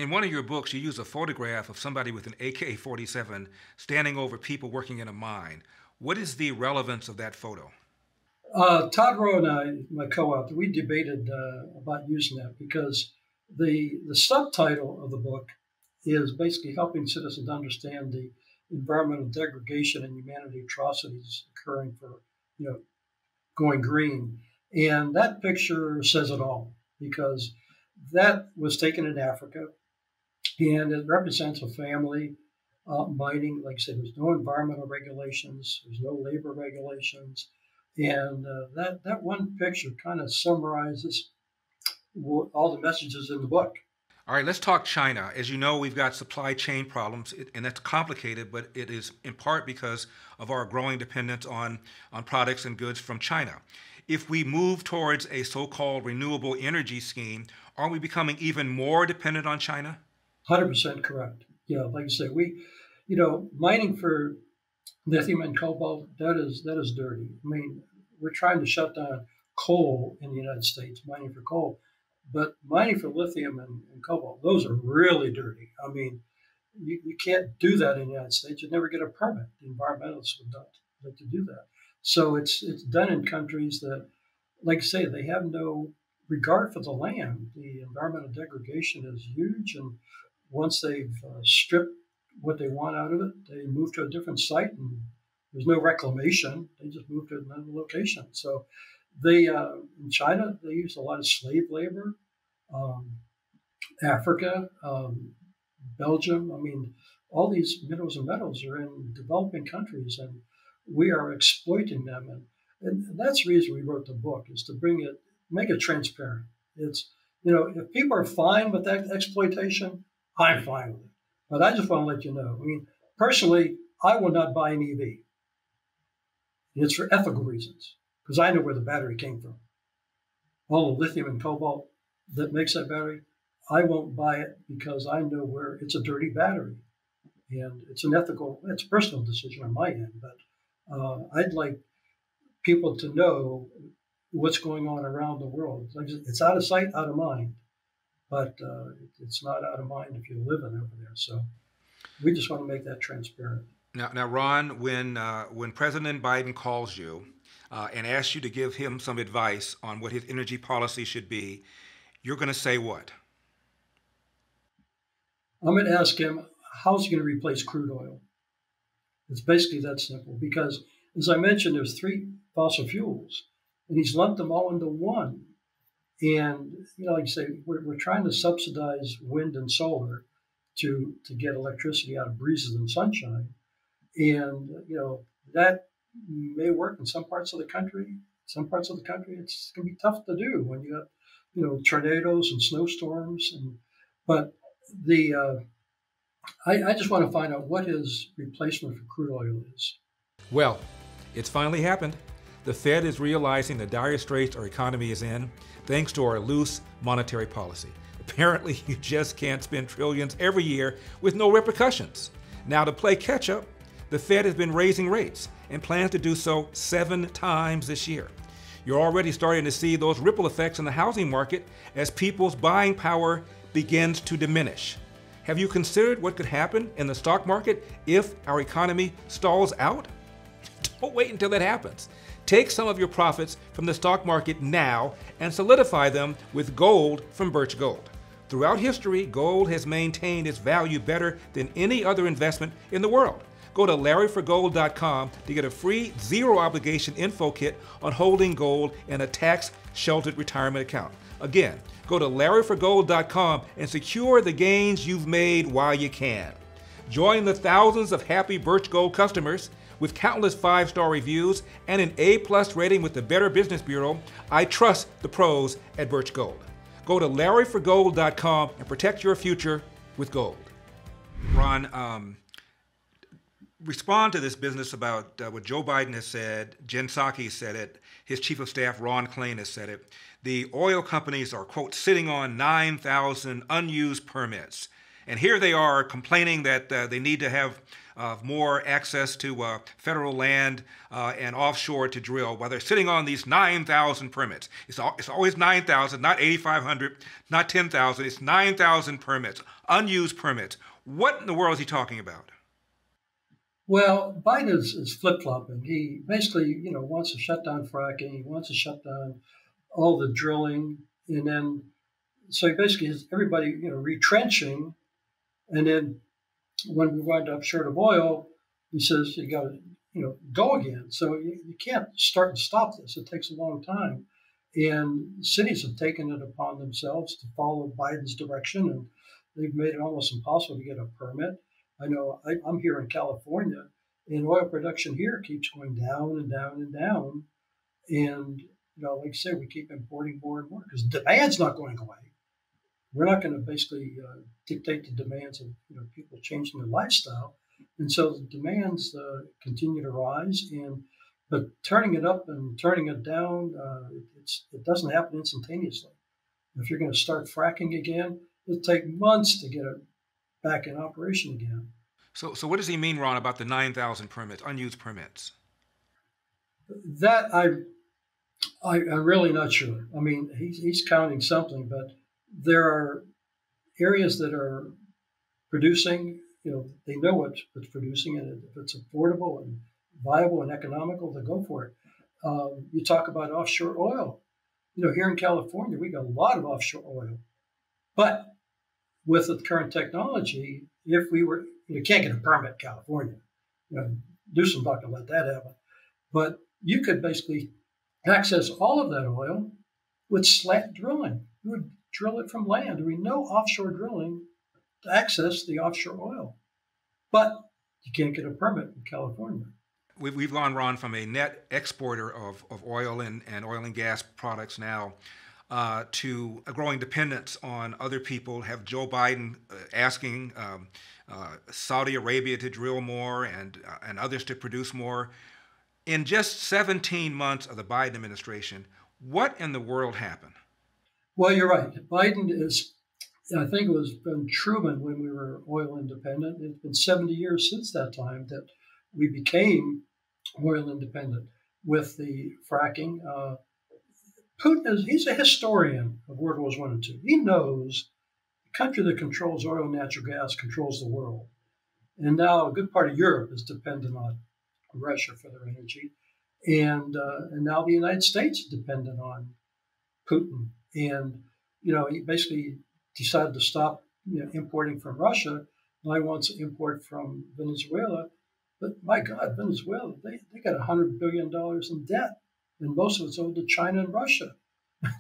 In one of your books, you use a photograph of somebody with an AK-47 standing over people working in a mine. What is the relevance of that photo? Todd Rowe and I, my co-author, we debated about using that because the subtitle of the book is basically helping citizens understand the environmental degradation and humanity atrocities occurring for, you know, going green. And that picture says it all because that was taken in Africa and it represents a family mining. Like I said, there's no environmental regulations, there's no labor regulations, and that one picture kind of summarizes all the messages in the book. All right, let's talk China. As you know, we've got supply chain problems, and that's complicated, but it is in part because of our growing dependence on products and goods from China. If we move towards a so-called renewable energy scheme, aren't we becoming even more dependent on China? 100% correct. Yeah, like I say, mining for lithium and cobalt, that is dirty. I mean, we're trying to shut down coal in the United States, mining for coal, but mining for lithium and cobalt, those are really dirty. I mean, you can't do that in the United States. You'd never get a permit. The environmentalists would not like to do that. So it's done in countries that, like I say, they have no regard for the land. The environmental degradation is huge, and once they've stripped what they want out of it, they move to a different site, and there's no reclamation. They just move to another location. So they in China they use a lot of slave labor. Um, Africa, Belgium. I mean, all these minerals and metals are in developing countries, and we are exploiting them. And that's the reason we wrote the book is to make it transparent. It's if people are fine with that exploitation, I'm fine with it. But I just want to let you know. I mean, personally, I will not buy an EV. It's for ethical reasons because I know where the battery came from. All the lithium and cobalt that makes that battery, I won't buy it because I know where it's a dirty battery. And it's it's a personal decision on my end. But I'd like people to know what's going on around the world. It's out of sight, out of mind. But it's not out of mind if you're living over there. So we just want to make that transparent. Now, Ron, when President Biden calls you and asks you to give him some advice on what his energy policy should be, you're going to say what? I'm going to ask him, how's he going to replace crude oil? It's basically that simple because, as I mentioned, there's three fossil fuels, and he's lumped them all into one. And, like you say, we're trying to subsidize wind and solar to get electricity out of breezes and sunshine. And, that may work in some parts of the country. Some parts of the country, it's going to be tough to do when you have, tornadoes and snowstorms. But I just want to find out what his replacement for crude oil is. Well, it's finally happened. The Fed is realizing the dire straits our economy is in thanks to our loose monetary policy. Apparently, you just can't spend trillions every year with no repercussions. Now, to play catch up, the Fed has been raising rates and plans to do so 7 times this year. You're already starting to see those ripple effects in the housing market as people's buying power begins to diminish. Have you considered what could happen in the stock market if our economy stalls out? Don't wait until that happens. Take some of your profits from the stock market now and solidify them with gold from Birch Gold. Throughout history, gold has maintained its value better than any other investment in the world. Go to LarryForGold.com to get a free zero-obligation info kit on holding gold in a tax-sheltered retirement account. Again, go to LarryForGold.com and secure the gains you've made while you can. Join the thousands of happy Birch Gold customers with countless 5-star reviews and an A+ rating with the Better Business Bureau. I trust the pros at Birch Gold. Go to LarryForGold.com and protect your future with gold. Ron, respond to this business about what Joe Biden has said. Jen Psaki said it. His chief of staff, Ron Klain, has said it. The oil companies are, quote, sitting on 9,000 unused permits. And here they are complaining that they need to have more access to federal land and offshore to drill, while they're sitting on these 9,000 permits. It's always 9,000, not 8,500, not 10,000. It's 9,000 permits, unused permits. What in the world is he talking about? Well, Biden is flip-flopping. He basically, wants to shut down fracking. He wants to shut down all the drilling, and then so he basically has everybody, retrenching, and then when we wind up short of oil, he says you got to, go again. So you can't start and stop this. It takes a long time, and cities have taken it upon themselves to follow Biden's direction, and they've made it almost impossible to get a permit. I know I'm here in California, and oil production here keeps going down and down and down. And, like I said, we keep importing more and more because demand's not going away. We're not going to basically dictate the demands of people changing their lifestyle. And so the demands continue to rise. But turning it up and turning it down, it doesn't happen instantaneously. If you're going to start fracking again, it'll take months to get it back in operation again. So what does he mean, Ron, about the 9,000 permits, unused permits? That I'm really not sure. I mean, he's counting something, but there are areas that are producing. They know what's producing, and if it's affordable and viable and economical, they go for it. You talk about offshore oil. Here in California, we got a lot of offshore oil, but with the current technology, if we were, you can't get a permit in California. Newsom's not going to let that happen. But you could basically access all of that oil with slant drilling. You would drill it from land. There would be no offshore drilling to access the offshore oil. But you can't get a permit in California. We've gone, Ron, from a net exporter of oil and oil and gas products now to a growing dependence on other people. Have Joe Biden asking Saudi Arabia to drill more and others to produce more. In just 17 months of the Biden administration, what in the world happened? Well, you're right. Biden is, I think it was from Truman when we were oil independent. It's been 70 years since that time that we became oil independent with the fracking. Putin he's a historian of World Wars I and II. He knows the country that controls oil and natural gas controls the world. And now a good part of Europe is dependent on Russia for their energy. And now the United States is dependent on Putin. And, he basically decided to stop importing from Russia. Now he wants to import from Venezuela. But my God, Venezuela, they got $100 billion in debt. And most of it's owed to China and Russia.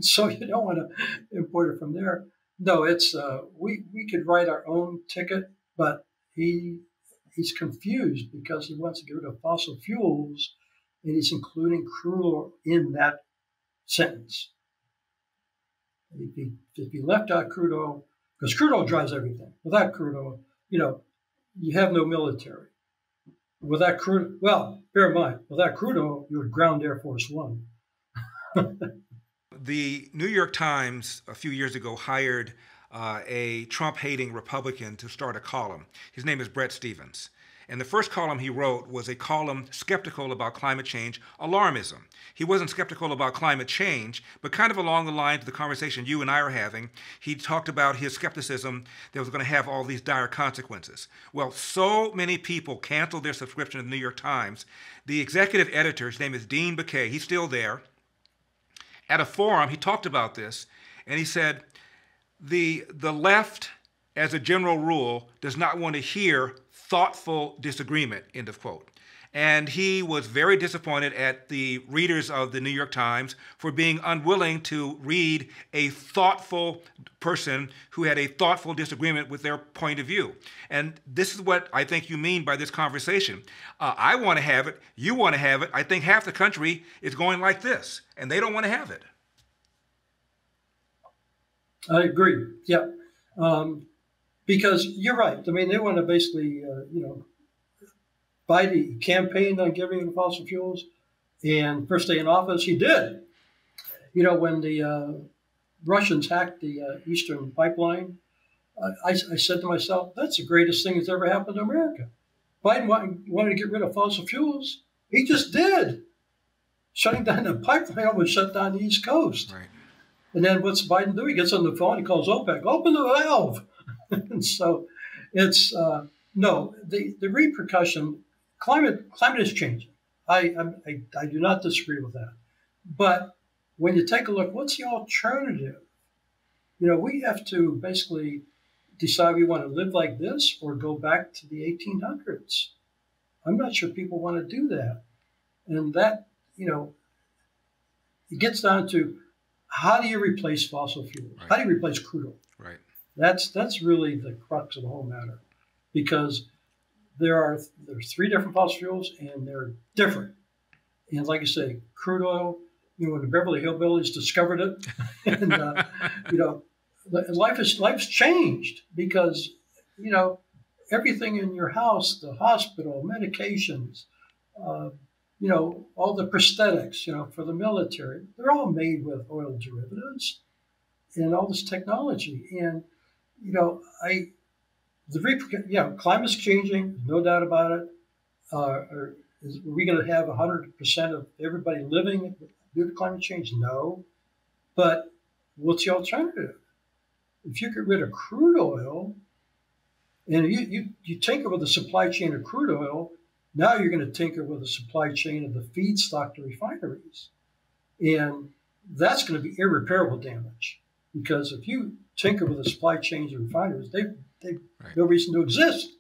So you don't want to import it from there. No, it's we could write our own ticket, but he's confused because he wants to get rid of fossil fuels, and he's including crude oil in that sentence. If he left out crude oil, because crude oil drives everything. Without crude oil, you have no military. Without crude, well, bear in mind, without crude oil, you would ground Air Force One. The New York Times a few years ago hired a Trump-hating Republican to start a column. His name is Bret Stephens. And the first column he wrote was a column skeptical about climate change alarmism. He wasn't skeptical about climate change, but kind of along the lines of the conversation you and I are having, he talked about his skepticism that was going to have all these dire consequences. Well, so many people canceled their subscription to the New York Times. The executive editor, his name is Dean Baquet, he's still there. At a forum, he talked about this, and he said, the left, as a general rule, does not want to hear thoughtful disagreement, end of quote. And he was very disappointed at the readers of the New York Times for being unwilling to read a thoughtful person who had a thoughtful disagreement with their point of view. And this is what I think you mean by this conversation. I want to have it. You want to have it. I think half the country is going like this, and they don't want to have it. I agree. Yeah. Because you're right. I mean, they want to basically, Biden campaigned on getting rid of fossil fuels, and first day in office, he did. When the Russians hacked the Eastern Pipeline, I said to myself, that's the greatest thing that's ever happened to America. Biden wanted to get rid of fossil fuels. He just did. Shutting down the pipeline almost shut down the East Coast. Right. And then what's Biden do? He gets on the phone, he calls OPEC, open the valve. And so it's, no, the repercussion, climate is changing. I do not disagree with that. But when you take a look, what's the alternative? We have to basically decide we want to live like this or go back to the 1800s. I'm not sure people want to do that. And that, it gets down to how do you replace fossil fuels? Right. How do you replace crude oil? Right. That's really the crux of the whole matter, because there's 3 different fossil fuels and they're different. And like I say, crude oil, when the Beverly Hillbillies discovered it, and life's changed because everything in your house, the hospital, medications, all the prosthetics, for the military, they're all made with oil derivatives and all this technology. And, climate's changing, no doubt about it. Are we going to have 100% of everybody living due to climate change? No. But what's the alternative? If you get rid of crude oil and you tinker with the supply chain of crude oil, now you're going to tinker with the supply chain of the feedstock to refineries. And that's going to be irreparable damage, because if you tinker with the supply chains of refineries, they've Right. no reason to exist.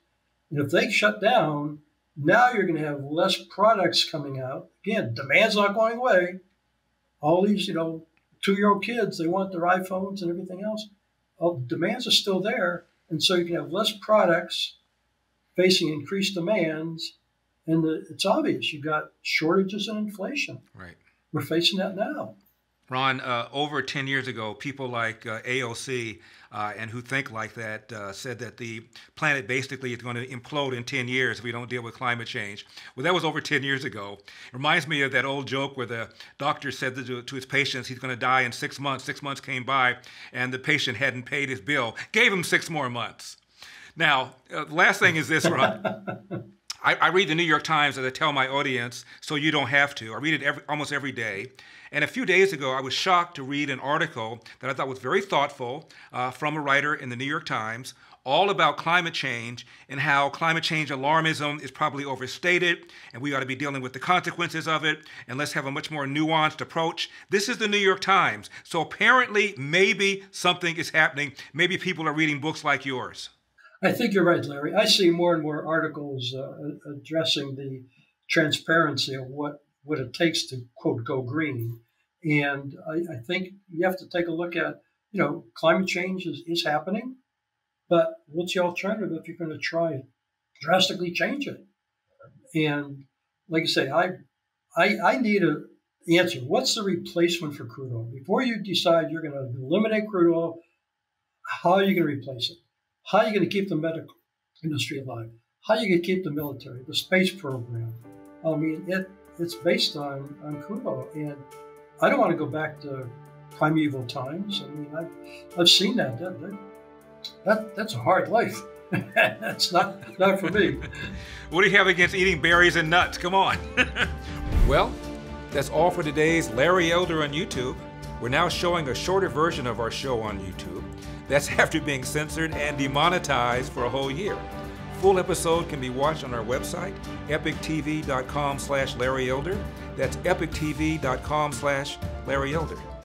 And if they shut down, now you're going to have less products coming out. Again, demand's not going away. All these, 2-year-old kids, they want their iPhones and everything else. All the demands are still there. And so you can have less products facing increased demands. And it's obvious. You've got shortages and inflation. Right. We're facing that now. Ron, over 10 years ago, people like AOC and who think like that said that the planet basically is going to implode in 10 years if we don't deal with climate change. Well, that was over 10 years ago. It reminds me of that old joke where the doctor said to his patients he's going to die in 6 months. 6 months came by, and the patient hadn't paid his bill. Gave him 6 more months. Now, the last thing is this, Ron. I read the New York Times, as I tell my audience, so you don't have to. I read it almost every day. And a few days ago, I was shocked to read an article that I thought was very thoughtful from a writer in the New York Times, all about climate change and how climate change alarmism is probably overstated, and we ought to be dealing with the consequences of it, and let's have a much more nuanced approach. This is the New York Times. So apparently, maybe something is happening. Maybe people are reading books like yours. I think you're right, Larry. I see more and more articles addressing the transparency of what it takes to, quote, go green. And I think you have to take a look at, climate change is happening, but what's the alternative if you're going to try and drastically change it? And like I say, I need an answer. What's the replacement for crude oil? Before you decide you're going to eliminate crude oil, how are you going to replace it? How are you going to keep the medical industry alive? How are you going to keep the military, the space program? I mean, it's based on crude oil. And I don't want to go back to primeval times. I mean, I've seen that. That's a hard life. That's not for me. What do you have against eating berries and nuts? Come on. Well, that's all for today's Larry Elder on YouTube. We're now showing a shorter version of our show on YouTube. That's after being censored and demonetized for a whole year. Full episode can be watched on our website, epictv.com/Larry Elder. That's epictv.com/Larry Elder.